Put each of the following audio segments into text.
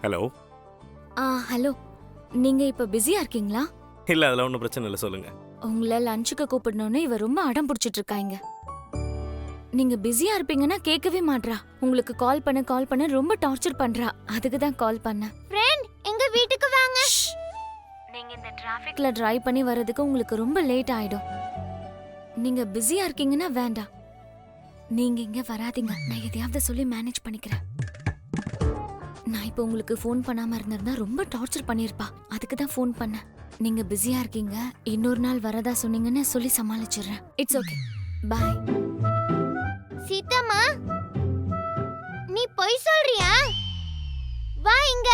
Hello. Hello. நீங்க இப்ப பிஸியா இருக்கீங்களா? இல்ல அதெல்லாம் ஒன்றும் பிரச்சனை இல்லை, சொல்லுங்க. உங்களை லஞ்சுக்கு கூப்பிடணும்னு இவ ரொம்ப அடம் பிடிச்சிட்டு இருக்காங்க. நீங்க பிஸியா இருப்பீங்கன்னா கேட்கவே மாட்றா. உங்களுக்கு கால் பண்ண ரொம்ப டார்ச்சர் பண்றா. அதுக்கு தான் கால் பண்ணேன். ஃப்ரெண்ட் எங்க வீட்டுக்கு வாங்க. நீங்க இந்த டிராஃபிக்ல டிரைவ் பண்ணி வரதுக்கு உங்களுக்கு ரொம்ப லேட் ஆயிடும். நீங்க பிஸியா இருக்கீங்கன்னா வேண்டாம். நீங்க இங்க வராதீங்க. நான் எதையாவது சொல்லி மேனேஜ் பண்ணிக்கிறேன். நான் இப்போ உங்களுக்கு ஃபோன் பண்ணாம இருந்திருந்தா ரொம்ப டார்ச்சர் பண்ணிருப்பா. அதுக்கு தான் ஃபோன் பண்ணேன். நீங்க பிஸியா இருக்கீங்க, இன்னொரு நாள் வரதா சொன்னீங்கன்னு சொல்லி சமாளிச்சிடுறேன். இட்ஸ் ஓகே, பாய். சீதாமா, நீ பொய் சொல்றியா? வா இங்க.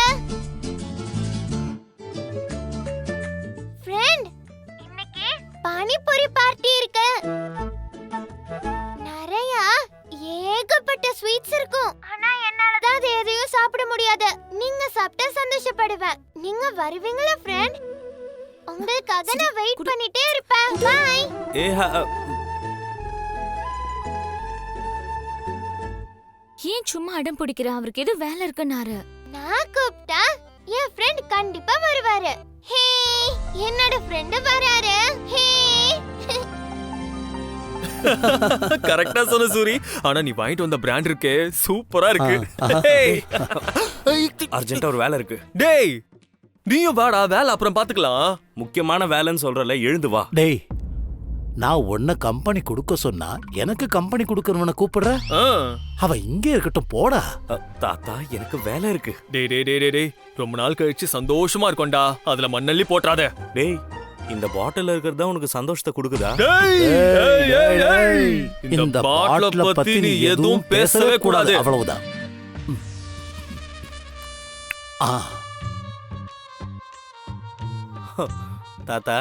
ஃப்ரெண்ட், இன்னைக்கு பானிபூரி பார்ட்டி இருக்கு. நிறைய ஏகப்பட்ட ஸ்வீட்ஸ் இருக்கும். ஆனா என்னால தான் அது எதையும் சாப்பிட முடியாது. நீங்க சாப்பிட்டா சந்தோஷப்படுவேன். நீங்க வருவீங்களா ஃப்ரெண்ட்? உங்களுக்காக நான் வெயிட் பண்ணிட்டே இருப்பேன். பை. ஏன் சும்மா அடம் பிடிக்கிற? அவருக்கு ஏதோ வேலை இருக்குன்னாரு. நான் கூப்பிட்டா என் ஃப்ரெண்ட் கண்டிப்பா வருவாரு. ஹே, என்னோட ஃப்ரெண்ட் வராரு. ஹே. கரெக்டா சொன்ன சூரி. ஆனா நீ வாங்கிட்டு வந்த பிராண்ட் இருக்கே சூப்பரா இருக்கு. அர்ஜென்ட்டா ஒரு வேலை இருக்கு. டேய் நீயும் வாடா, வேலை அப்புறம் பாத்துக்கலாம். முக்கியமான வேலைன்னு சொல்றல, எழுந்து வா. டேய், நான் உன்ன கம்பெனி கொடுக்க சொன்னா எனக்கு கம்பெனி கொடுக்கறவன கூப்பிடுற? அவ இங்கே இருக்கட்டும், போடா. தாத்தா எனக்கு வேலை இருக்கு. டேய் டேய் டேய் டேய், ரொம்ப நாள் கழிச்சு சந்தோஷமா இருக்கோம்டா. அதுல மண்ணள்ளி போட்றாத. டேய், இந்த பாட்டில் இருக்கிறது தான் உனக்கு சந்தோஷத்தை கொடுக்குதா? இந்த பாட்டில பத்தி நீ எதுவும் பேசவே கூடாது. அவ்வளவுதான். தாத்தா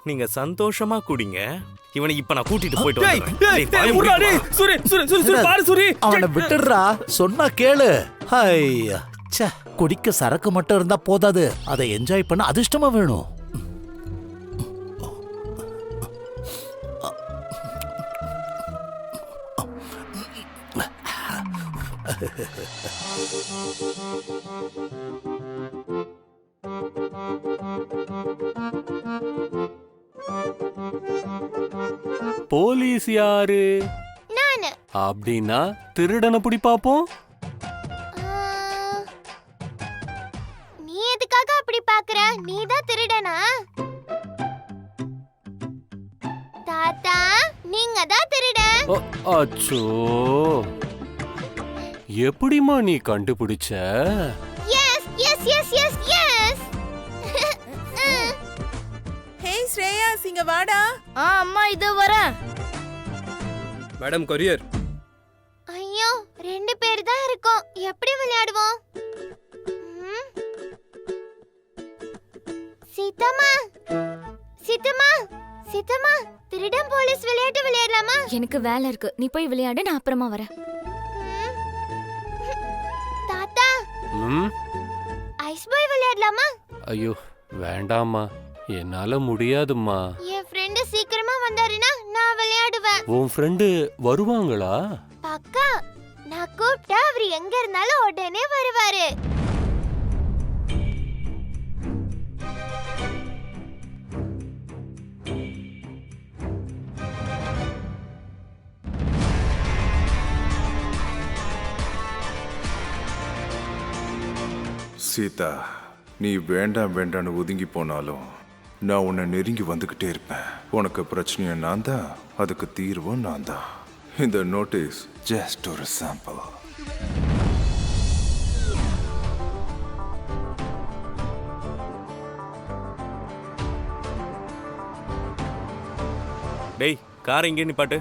நீங்க சந்தோஷமா குடிங்க. இவனை இப்ப நான் கூட்டிட்டு போயிட்டு அவனை விட்டுடுறா, சொன்னா கேளு. ஐயா, ச்சே, குடிக்க சரக்கு மட்டும் இருந்தா போதாது, அதை என்ஜாய் பண்ண அதிர்ஷ்டமா வேணும். போலீஸ் யாரு? நானு. அப்படின்னா திருடனை புடி பாப்போம். நீ எதுக்காக அப்படி பாக்குற? நீ தான் திருடனா? தாத்தா, நீங்க தான் திருடன். அச்சோ, எப்படிமா நீ கண்டுபிடிச்ச? Yes yes yes yes yes. Hey Shreyas, இங்க வாடா. அம்மா இதோ வரேன். Madam courier. ஐயோ, 2 பேர் தான் இருக்கோம். எப்படி விளையாடுவோம்? சீதாமா, சீதாமா, சீதாமா, திருடன் போலீஸ் விளையாட்டு விளையாடலாமா? எனக்கு வேலை இருக்கு, நீ போய் விளையாடு, நான் அப்புறமா வரேன். தாத்தா, ஐஸ் பாய் விளையாடலாமா? ஐயோ வேண்டாமா, என்னால முடியாதும்மா. என் ஃப்ரெண்ட் சீக்கிரமா வந்தாருன்னா நான் விளையாடுவேன். உன் ஃப்ரெண்டு வருவாங்களா? பக்கா, நான் கூப்பிட்டா அவர் எங்க இருந்தாலும் உடனே வருவாரு. சீதா, நீ வேண்டாம் வேண்டான்னு ஒதுங்கி போனாலும் நான் உன்னை நெருங்கி வந்துகிட்டே இருப்பேன். உனக்கு பிரச்சனையும் நான் தான், அதுக்கு தீர்வும் நான் தான். இந்த நோட்டீஸ் ஜஸ்ட் ஒரு சாம்பிள். டேய், கார் எங்கே நிப்பாட்டு.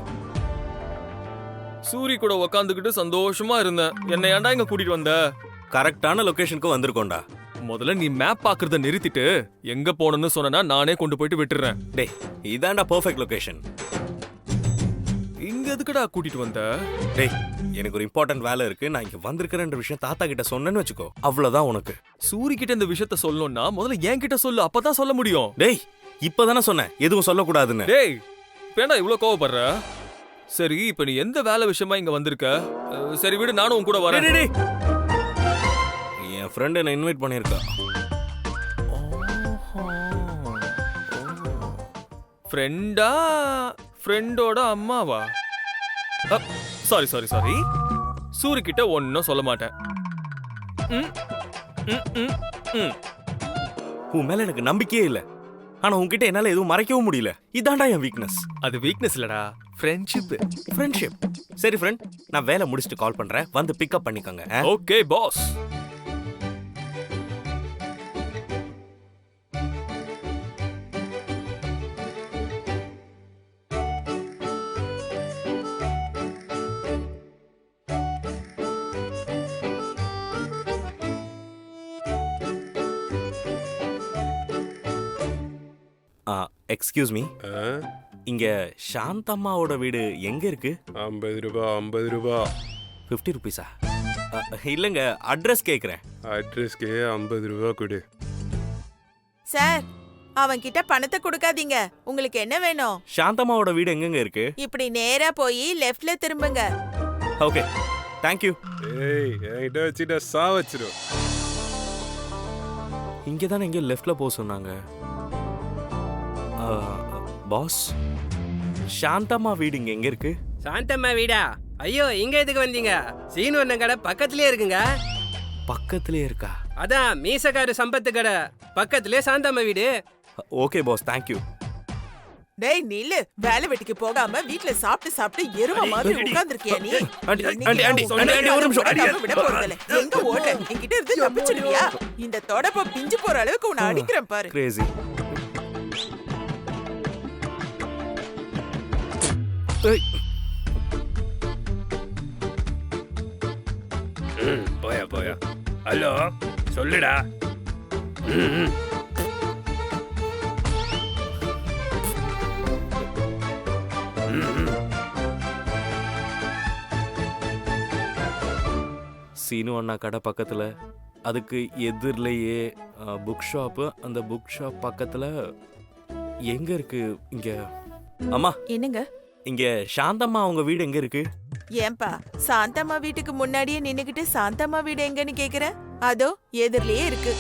சூரி கூட உக்காந்துக்கிட்டு சந்தோஷமா இருந்தேன். என்னை ஏன்டா இங்க கூட்டிட்டு வந்த? கரெக்டான லொகேஷனுக்கு வந்திருக்கோண்டா. முதல்ல நீ மேப் பாக்குறத நிறுத்திட்டு எங்க போகணும்னு சொன்னா நானே கொண்டு போயிட்டு விட்டுறேன். டேய், இதான்டா பெர்ஃபெக்ட் லொகேஷன். இங்க எதுக்குடா கூட்டிட்டு வந்த? டேய், எனக்கு ஒரு இம்பார்ட்டன்ட் வேலை இருக்கு, நான் இங்க வந்திருக்கிறேன்ற விஷயம் தாத்தா கிட்ட சொன்னேன்னு வச்சுக்கோ, அவ்வளவுதான் உனக்கு. சூரி கிட்ட இந்த விஷயத்த சொல்லணும்னா முதல்ல என் கிட்ட சொல்லு, அப்பதான் சொல்ல முடியும். டேய், இப்பதானே சொன்னேன் எதுவும் சொல்லக்கூடாதுன்னு. டேய், வேண்டா இவ்வளவு கோவப்படுற? சரி, இப்ப நீ எந்த வேலை விஷயமா இங்க வந்திருக்க? சரி விடு, நானும் உன் கூட வரேன். என் ஃப்ரெண்ட் என்ன இன்வைட் பண்ணியிருக்கா. ஃப்ரெண்டா? ஃப்ரெண்டோட அம்மாவா? சாரி சாரி சாரி, சூரி கிட்ட ஒன்னும் சொல்ல மாட்டேன். உன் மேல எனக்கு நம்பிக்கையே இல்ல. ஆனா உன்கிட்ட என்னால எதுவும் மறைக்கவும் முடியல. இதான்டா என் வீக்னஸ். அது வீக்னஸ் இல்லடா, ஃப்ரெண்ட்ஷிப். ஃப்ரெண்ட்ஷிப். சரி ஃப்ரெண்ட், நான் வேலை முடிச்சுட்டு கால் பண்றேன், வந்து பிக்கப் பண்ணிக்கோங்க. Okay pass. எக்ஸ்கியூஸ் மீ, இங்க சாந்தம்மாவோட வீடு எங்க இருக்கு? 50 ரூபா 50 ரூபா. 50 ருபீஸா? இல்லைங்க, அட்ரஸ் கேட்குறேன். அட்ரஸ்க்கு 50 ரூபா கொடு. சார், அவன் கிட்ட பணத்தை கொடுக்காதீங்க. உங்களுக்கு என்ன வேணும்? சாந்தம்மாவோட வீடு எங்கெங்க இருக்கு? இப்படி நேரா போய் லெஃப்ட்ல திரும்புங்க. Okay, thank you. ஏய், என்கிட்ட வச்சுட்டா சா வச்சிரும். இங்கே தானே எங்கேயோ லெஃப்டில் போக சொன்னாங்க. பாஸ், சாந்தம்மா வீடு இங்கே எங்கே இருக்கு? சாந்தம்மா வீடா? ஐயோ, இங்க எதுக்கு வந்தீங்க? சீனு அண்ணன் கடை பக்கத்துலயே இருக்குங்க. பக்கத்துலேயே இருக்கா? அதான் மீசக்காரு சம்பத்து கடை பக்கத்துலயே சாந்தம்மா வீடு. Okay boss, thank you. டேய் நில்லு, வேலை வெட்டிக்கு போகாம வீட்ல சாப்பிட்டு சாப்பிட்டு எருவ மாதிரி உட்கார்ந்திருக்கியா நீ? ஆண்டி, இன்னைக்கு ஆண்டி, ஆண்டி, நான் உன்னை ஆண்டி, ஒரு நிமிஷம், ஆண்டி. விடாம விட போறதில்ல. எங்க ஓட? என்கிட்ட இருந்து தப்பிச்சிடுவியா? இந்த தொடப்ப பிஞ்சு போற அளவுக்கு உன்னை அடிக்கிறேன் பாரு. கிரேசி. போயா போயா. ஹலோ, சொல்லுடா. சீனு அண்ணா கடை பக்கத்தில், அதுக்கு எதிரிலேயே புக் ஷாப்பு. அந்த புக் ஷாப் பக்கத்தில் எங்கே இருக்கு? இங்கே. அம்மா, என்னங்க? இங்கே சாந்தம்மா அவங்க வீடு எங்கே இருக்கு? ஏன்பா சாந்தம்மா வீட்டுக்கு முன்னாடியே நின்னுகிட்டு சாந்தம்மா வீடு எங்கன்னு கேக்குற? அதோ எதிரிலேயே இருக்கு.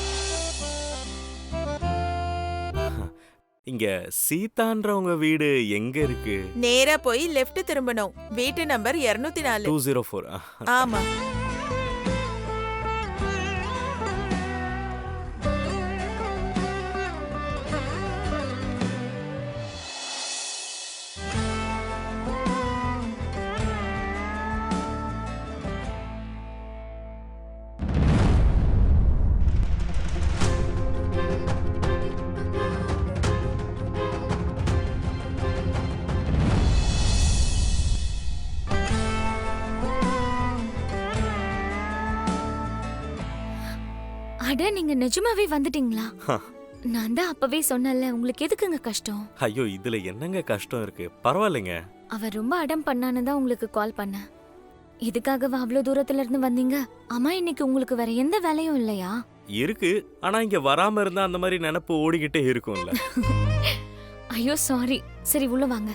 இங்க சீதான்றவங்க வீடு எங்க இருக்கு? நேரா போய் லெஃப்ட் திரும்பணும். வீட்டு நம்பர் 204. 204. ஆமா. அட, நீங்க நிஜமாவே வந்துட்டீங்களா? நான் தான் அப்பவே சொன்னல, உங்களுக்கு எதுக்குங்க கஷ்டம்? ஐயோ, இதுல என்னங்க கஷ்டம் இருக்கு? பரவாயில்லைங்க. அவ ரொம்ப அடம் பண்ணான்னு தான் உங்களுக்கு கால் பண்ணேன். இதுக்காகவா அவ்வளவு தூரத்துல இருந்து வந்தீங்க? அம்மா, இன்னைக்கு உங்களுக்கு வேற எந்த வேலையும் இல்லையா? இருக்கு, ஆனா இங்க வராம இருந்தா அந்த மாதிரி நினைப்பு ஓடிக்கிட்டே இருக்கும்ல. ஐயோ சாரி. சரி, உள்ள வாங்க.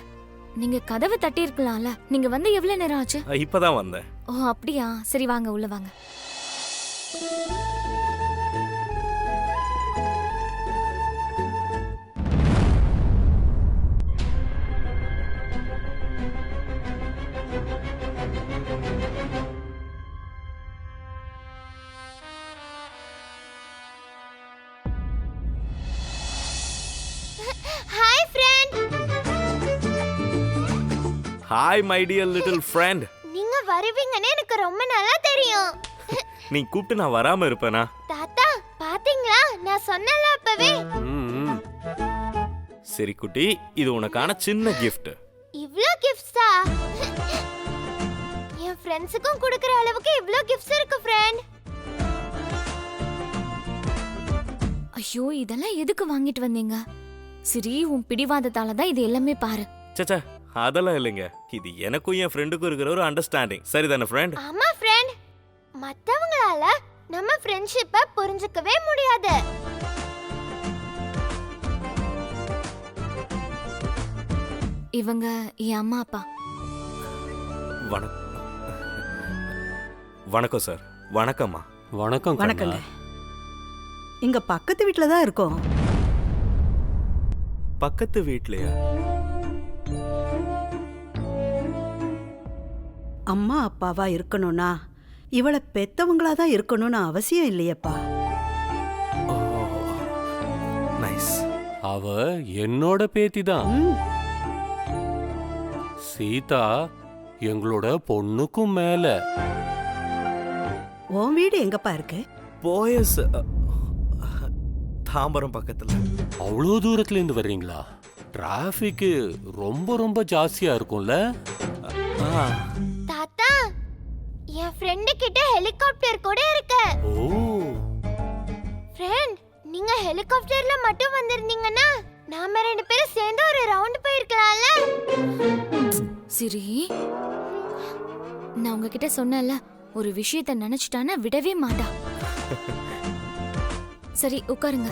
நீங்க கதவை தட்டி இருக்கலாம்ல. நீங்க வந்து எவ்வளவு நேரம் ஆச்சு? இப்பதான் வந்தேன். ஓ அப்படியா? சரி வாங்க, உள்ள வாங்க. Hi friend. Hi my dear little friend. நீங்க வருவீங்கன்னு எனக்கு ரொம்ப நல்லா தெரியும். நீ கூப்பிட்டு நான் வராம இருப்பேனா? தாத்தா, பாத்தீங்களா? நான் சொன்னல அப்பவே. சரி குட்டி, இது உனக்கான சின்ன gift. இவ்ளோ கிஃப்ட்ஸா? என் ஃப்ரெண்ட்ஸுக்கும் கொடுக்கிற அளவுக்கு இவ்ளோ கிஃப்ட்ஸ் இருக்கு ஃப்ரெண்ட். ஐயோ, இதெல்லாம் எதுக்கு வாங்கிட்டு வந்தீங்க? சரி, உன் பிடிவாதத்தால தான் இது எல்லாமே பாரு. சச்சா, அதெல்லாம் இல்லைங்க. இது எனக்கும் என் ஃப்ரெண்டுக்கும் இருக்கிற ஒரு அண்டர்ஸ்டாண்டிங். சரிதானே ஃப்ரெண்ட்? ஆமா ஃப்ரெண்ட். மத்தவங்களால நம்ம ஃப்ரெண்ட்ஷிப்பை புரிஞ்சுக்கவே முடியாது. இவங்க என் அம்மா அப்பா. வணக்கம் சார். வணக்கம்மா. வணக்கம் வணக்கங்க. கண்ணா. இங்க பக்கத்து வீட்ல தான் இருக்கோம். பக்கத்து வீட்லயா? அம்மா அப்பாவா இருக்கணும்னா இவளை பெத்தவங்களா தான் இருக்கணும்னு அவசியம் இல்லையப்பா. நைஸ். அவ என்னோட பேத்தி தான். சீதா எங்களோட பொண்ணுக்கும் மேல. உன் வீடு எங்கப்பா இருக்கு? போயஸ் தாம்பரம் பக்கத்துல. அவ்வளோ தூரத்துல இருந்து வர்றீங்களா? டிராஃபிக் ரொம்ப ரொம்ப ஜாஸ்தியா இருக்கும்ல? தாத்தா, என் ஃப்ரெண்டு கிட்ட ஹெலிகாப்டர் கூட இருக்கு. ஓ ஃப்ரெண்ட், நீங்க ஹெலிகாப்டர்ல மட்டும் வந்திருந்தீங்கன்னா நாம 2 பேரும் சேர்ந்து ஒரு ரவுண்ட் போயிருக்கலாம்ல. சிரி, நான் உங்ககிட்ட சொன்னேன்ல, ஒரு விஷயத்தை நினைச்சிட்டானா விடவே மாட்டா. சரி, உட்காருங்க.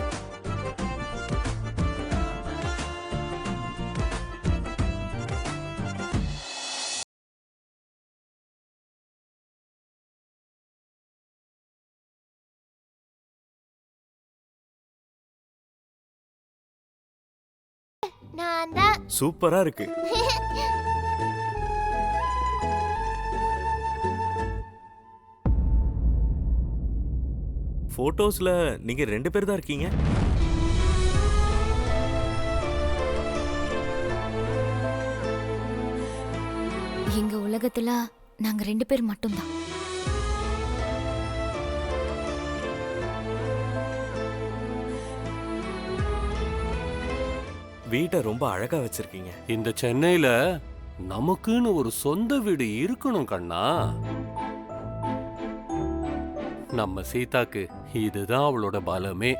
நான் தான். சூப்பரா இருக்கு. போட்டோஸ்ல நீங்க 2 பேர் தான் இருக்கீங்க. எங்க உலகத்துல நாங்க 2 பேர் மட்டும்தான். வீட்டை ரொம்ப அழகா வச்சிருக்கீங்க. இந்த சென்னையில நமக்குன்னு ஒரு சொந்த வீடு இருக்கணும் கண்ணா. நம்ம சீதாக்கு இதுதான் அவளோட பலமே.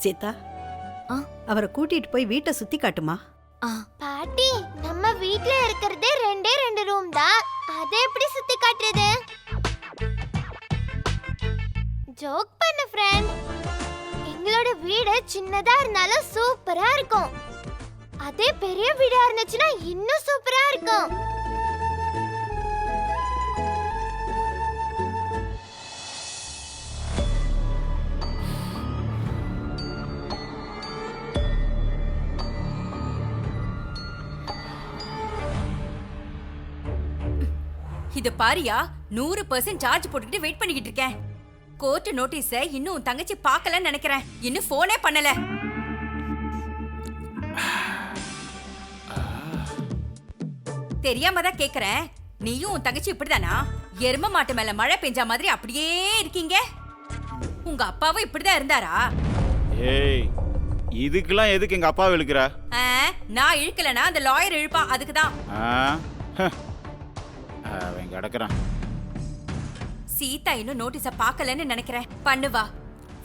சீதா, அவரை கூட்டிட்டு போய் வீட்டை சுத்தி காட்டுமா. பாட்டி, நம்ம வீட்ல இருக்கிறதே 2 ரூம் தான். அதை எப்படி சுத்தி காட்டுறது? ஜோக் பண்ணு ஃப்ரெண்ட். எங்களோட வீடு சின்னதா இருந்தாலும் சூப்பரா இருக்கும். அதே பெரிய வீடா இருந்துச்சுன்னா இன்னும் சூப்பரா இருக்கும். இத பாரியா, 100% சார்ஜ் போட்டுக்கிட்டு வெயிட் பண்ணிக்கிட்டு இருக்கேன். கோர்ட் நோட்டீஸ இன்னும் உன் தங்கச்சி பார்க்கலன்னு நினைக்கிறேன். இன்னும் போனே பண்ணல. தெரியாம தான் கேக்குறேன். நீயும் உன் தங்கச்சி இப்படிதானா? எரும மாட்டு மேல மழை பெஞ்சா மாதிரி அப்படியே இருக்கீங்க. உங்க அப்பாவும் இப்படிதான் இருந்தாரா? ஏய், இதுக்கெல்லாம் எதுக்கு எங்க அப்பாவை இழுக்கிற? நான் இழுக்கலனா அந்த லாயர் இழுப்பா, அதுக்குதான். அவன் கிடக்குறான். சீதா இன்னும் நோட்டீஸ பார்க்கலன்னு நினைக்கிறேன். பண்ணுவா,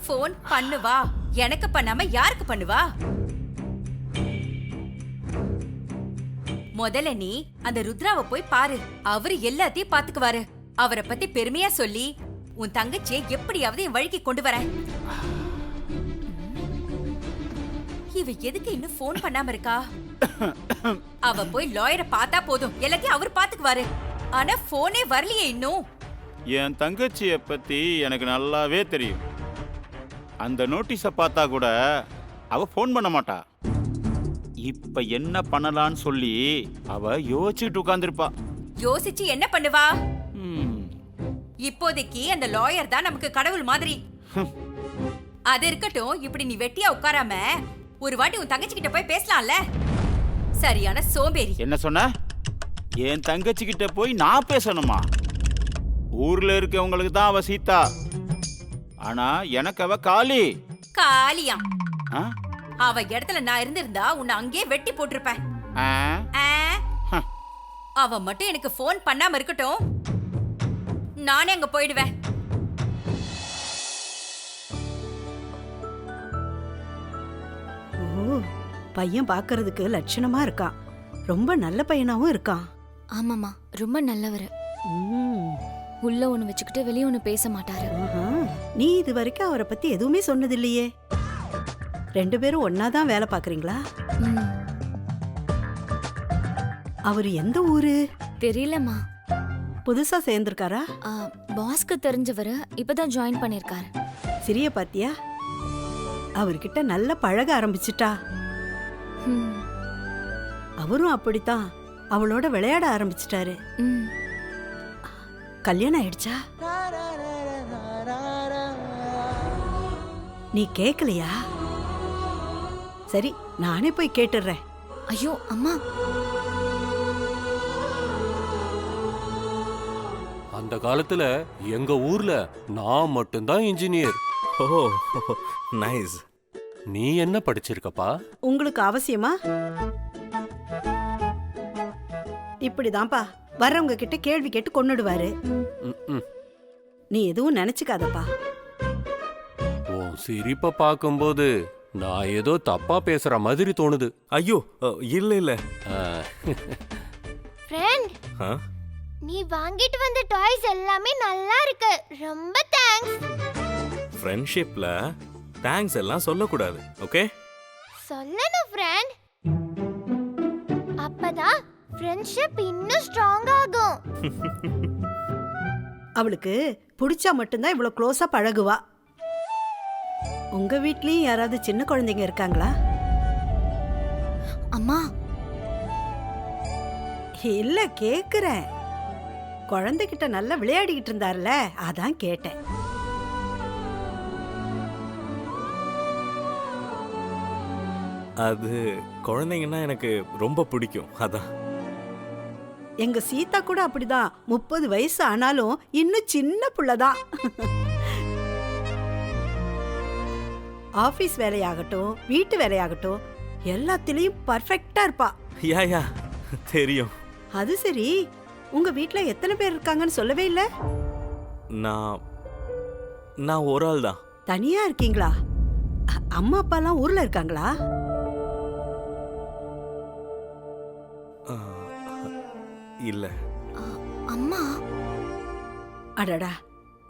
போன் பண்ணுவா. எனக்கு பண்ணாம யாருக்கு பண்ணுவா? முதல்ல நீ அந்த ருத்ராவை போய் பாரு. அவரு எல்லாத்தையும் பாத்துக்குவாரு. அவரை பத்தி பெருமையா சொல்லி உன் தங்கச்சியை எப்படியாவது என் வழிக்கு கொண்டு வரேன். இவ எதுக்கு இன்னும் போன் பண்ணாம இருக்கா? அவ போய் லாயரை பார்த்தா போதும், எல்லாத்தையும் அவர் பாத்துக்குவாரு. ஆனா போனே வரலையே இன்னும். என் தங்கச்சிய பத்தி எனக்கு நல்லாவே தெரியும். அந்த நோட்டீஸ பார்த்தா கூட அவ போன் பண்ண மாட்டா. இப்ப என்ன பண்ணலான்னு சொல்லி அவ யோசிச்சுட்டு உட்கார்ந்திருப்பா. யோசிச்சு என்ன பண்ணுவா? இப்போதைக்கு அந்த லாயர் தான் நமக்கு கடவுள் மாதிரி. அது இருக்கட்டும், இப்படி நீ வெட்டியா உட்காராம ஒரு வாட்டி உன் தங்கச்சி கிட்ட போய் பேசலாம்ல. சரியான சோம்பேறி. என்ன சொன்ன? என் தங்கச்சி கிட்ட போய் நான் பேசணுமா? ஊர்ல இருக்கவங்களுக்கு தான் அவ சீதா, ஆனா எனக்கு அவ காளி. காளியா? அவ இடத்துல நான் இருந்திருந்தா உன்னை அங்கேயே வெட்டி போட்டிருப்பேன். அவ மட்டும் எனக்கு போன் பண்ணாம இருக்கட்டும், நானே அங்க போயிடுவேன். ஓ, பையன் பார்க்கிறதுக்கு லட்சணமா இருக்கான். ரொம்ப நல்ல பையனாவும் இருக்கான். ஆமாமா, ரொம்ப நல்லவர். உள்ள ஒண்ணு வச்சுக்கிட்டு வெளியே ஒண்ணு பேச மாட்டாரு. நீ இது வரைக்கும் அவரை பத்தி எதுவுமே சொன்னது இல்லையே. 2 பேரும் ஒன்னாதான் வேலை பாக்குறீங்களா? அவரு எந்த ஊரு? தெரியலம்மா. புதுசா சேர்ந்திருக்காரா? பாஸ்க்கு தெரிஞ்சவர் இப்பதான் ஜாயின் பண்ணிருக்காரு. சிரிய பாத்தியா, அவர்கிட்ட நல்ல பழக ஆரம்பிச்சிட்டா. அவரும் அப்படித்தான் அவளோட விளையாட ஆரம்பிச்சிட்டாரு. கல்யாணம் ஆயிடுச்சா? நீ கேக்கலையா? சரி, நானே போய் கேட்டுறேன். ஐயோ அம்மா, அந்த காலத்துல எங்க ஊர்ல நான் மட்டும்தான் இன்ஜினியர். ஓ நைஸ். நீ என்ன படிச்சிருக்கப்பா? உங்களுக்கு அவசியமா? இப்படிதான்ப்பா வர்றவங்க கிட்ட கேள்வி கேட்டு கொன்னுடுவாரு. நீ எதுவும் நினைச்சுக்காதப்பா. உன் சிரிப்பை பார்க்கும்போது நான் ஏதோ தப்பா பேசுற மாதிரி தோணுது. ஐயோ இல்ல இல்ல. ஃப்ரெண்ட், நீ வாங்கிட்டு வந்த டாய்ஸ் எல்லாமே நல்லா இருக்கு. ரொம்ப தேங்க்ஸ். ஃப்ரெண்ட்ஷிப்ல தேங்க்ஸ் எல்லாம் சொல்லக்கூடாது, ஓகே? சொல்லணும் ஃப்ரெண்ட். அப்பதான் ஃப்ரெண்ட்ஷிப் இன்னும் ஸ்ட்ராங் ஆகும். அவளுக்கு பிடிச்சா மட்டும்தான் இவ்வளவு க்ளோஸா பழகுவா. உங்க வீட்லயும் யாராவது சின்ன குழந்தைங்க இருக்காங்களா? அம்மா இல்ல, கேக்குறேன். குழந்தைகிட்ட நல்லா விளையாடிக்கிட்டு இருந்தார்ல, அதான் கேட்டேன். அது குழந்தைங்கன்னா எனக்கு ரொம்ப பிடிக்கும், அதான். எங்க சீதா கூட அப்படிதான். 30 வயசு ஆனாலும் இன்னும் சின்ன புள்ளதான். ஆபீஸ் வேலையாகட்டும், வீட்டு வேலையாகட்டும், எல்லாத்திலயும் பர்ஃபெக்ட்டா இருப்பா. யா தெரியும். அது சரி, உங்க வீட்ல எத்தனை பேர் இருக்காங்கன்னு சொல்லவே இல்ல? நான் ஒரு ஆள் தான். தனியா இருக்கீங்களா? அம்மா அப்பா எல்லாம் ஊர்ல இருக்காங்களா? இல்ல. அம்மா. அடடா,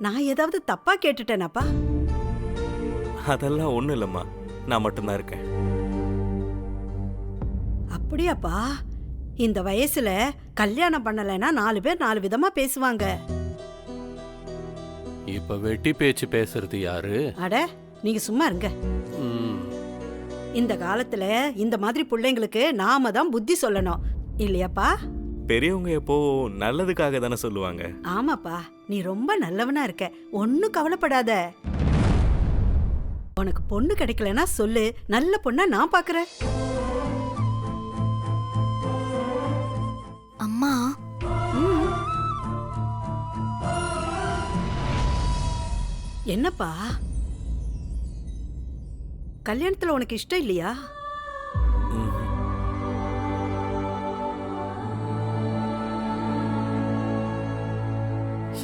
நான் ஏதாவது தப்பா கேட்டுட்டேனாப்பா? அதெல்லாம் ஒண்ணும் இல்லம்மா, நான் மட்டும்தான் இருக்கேன். அப்படியாப்பா? இந்த வயசுல கல்யாணம் பண்ணலைன்னா 4 பேர் 4 விதமா பேசுவாங்க. இப்ப வெட்டி பேச்சு பேசுறது யாரு? அட, நீங்க சும்மா இருங்க. இந்த காலத்துல இந்த மாதிரி பிள்ளைங்களுக்கு நாம தான் புத்தி சொல்லணும், இல்லையாப்பா? பெரியவங்க எப்போ நல்லதுக்காக தானே சொல்லுவாங்க. ஆமாப்பா, நீ ரொம்ப நல்லவனா இருக்க. ஒன்னும் கவலைப்படாத. உனக்கு பொண்ணு கிடைக்கலனா சொல்லு, நல்ல பொண்ணா நான் பாக்குறேன். அம்மா. என்னப்பா, கல்யாணத்துல உனக்கு இஷ்டம் இல்லையா?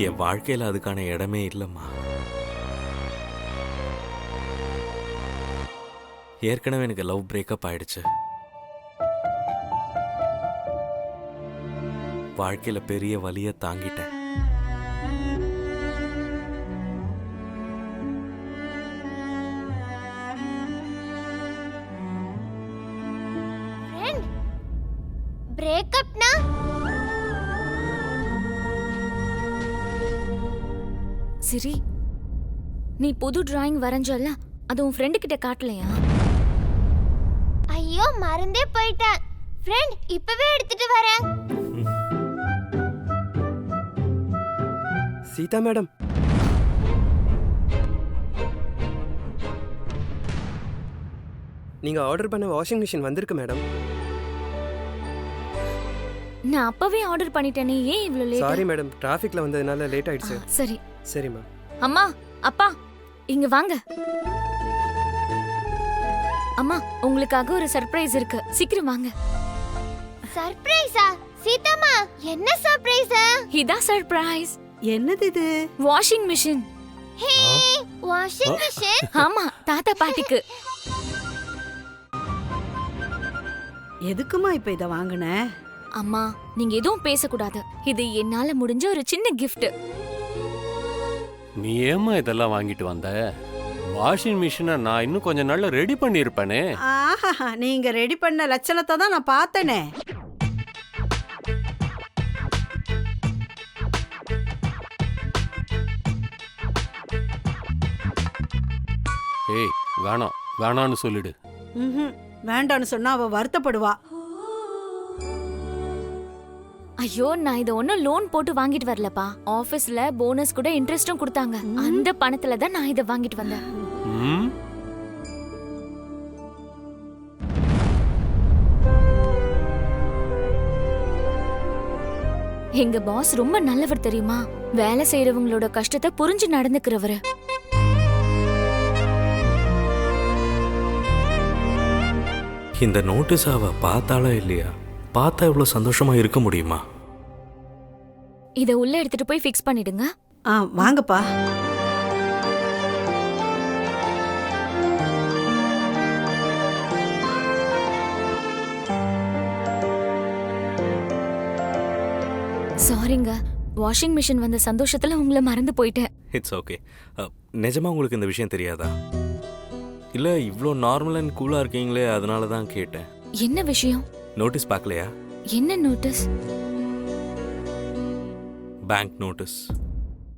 என் வாழ்க்கையில அதுக்கான இடமே இல்லம்மா. ஏற்கனவே எனக்கு லவ் பிரேக்கப் ஆயிடுச்சு. வாழ்க்கையில பெரிய வலிய தாங்கிட்டேன். ஃப்ரெண்ட், பிரேக்கப்னா சரி, நீ புது டிராயிங் வரைஞ்சல்ல, அது உன் ஃப்ரெண்டு கிட்ட காட்டலையா? ஐயோ, மறந்தே போயிட்டேன். ஃப்ரெண்ட், இப்பவே எடுத்துட்டு வரேன். சீதா மேடம், நீங்க ஆர்டர் பண்ண வாஷிங் மிஷின் வந்திருக்கு மேடம். நான் அப்பவே ஆர்டர் பண்ணிட்டேனே, ஏன் இவ்ளோ லேட்? சாரி மேடம், டிராஃபிக்ல வந்ததனால லேட் ஆயிடுச்சு. சரி சரி மேம். அம்மா, அப்பா, இங்க வாங்க. அம்மா, உங்களுக்காக ஒரு சர்ப்ரைஸ் இருக்கு, சீக்கிரம் வாங்க. சர்ப்ரைஸா? சீதாமா, என்ன சர்ப்ரைஸ்? இதான் சர்ப்ரைஸ். என்னது இது? Washing machine. Hey, washing machine? ஆமா, தாத்தா பாட்டிக்கு. எதுக்குமா இப்ப இத வாங்குன? அம்மா, நீங்க எதுவும் பேசக்கூடாது. இது என்னால முடிஞ்ச ஒரு சின்ன gift. நீ ஏமா இதெல்லாம் வாங்கிட்டு வந்த? வாஷிங் மிஷினை நான் இன்னும் கொஞ்ச நாள்ல ரெடி பண்ணிருப்பேனே. ஆஹா, நீங்க ரெடி பண்ண லட்சணத்தை தான் நான் பார்த்தனே. ஏய் வேணாம் வேணான்னு சொல்லிடு. ம்ஹும். வேண்டான்னு சொன்னா அவ வருத்தப்படுவா. ஐயோ நான் இத ஒன்னும் லோன் போட்டு வாங்கிட்டு வரலப்பா. ஆபீஸ்ல போனஸ் கூட இன்ட்ரெஸ்டும் கொடுத்தாங்க. அந்த பணத்துல தான் நான் இத வாங்கிட்டு வந்தேன். ம் எங்க பாஸ் ரொம்ப நல்லவர் தெரியுமா? வேலை செய்யறவங்களோட கஷ்டத்தை புரிஞ்சு நடந்துக்கிறவரு. இந்த நோட்டீஸ் அவ பார்த்தாளா இல்லையா? பார்த்தா இவ்வளவு சந்தோஷமா இருக்க முடியுமா? இத உள்ள எடுத்துட்டு போய் ஃபிக்ஸ் பண்ணிடுங்க. வாங்கப்பா. சாரிங்க, வாஷிங் மிஷின் வந்த சந்தோஷத்துல உங்களை மறந்து போயிட்டேன். It's okay. நிஜமா உங்களுக்கு இந்த விஷயம் தெரியாதா? இல்ல இவ்ளோ நார்மல் அண்ட் கூலா இருக்கீங்களே அதனால தான் கேட்டேன். என்ன விஷயம்? நோட்டீஸ் பார்க்கலையா? என்ன நோட்டீஸ்? Bank notice.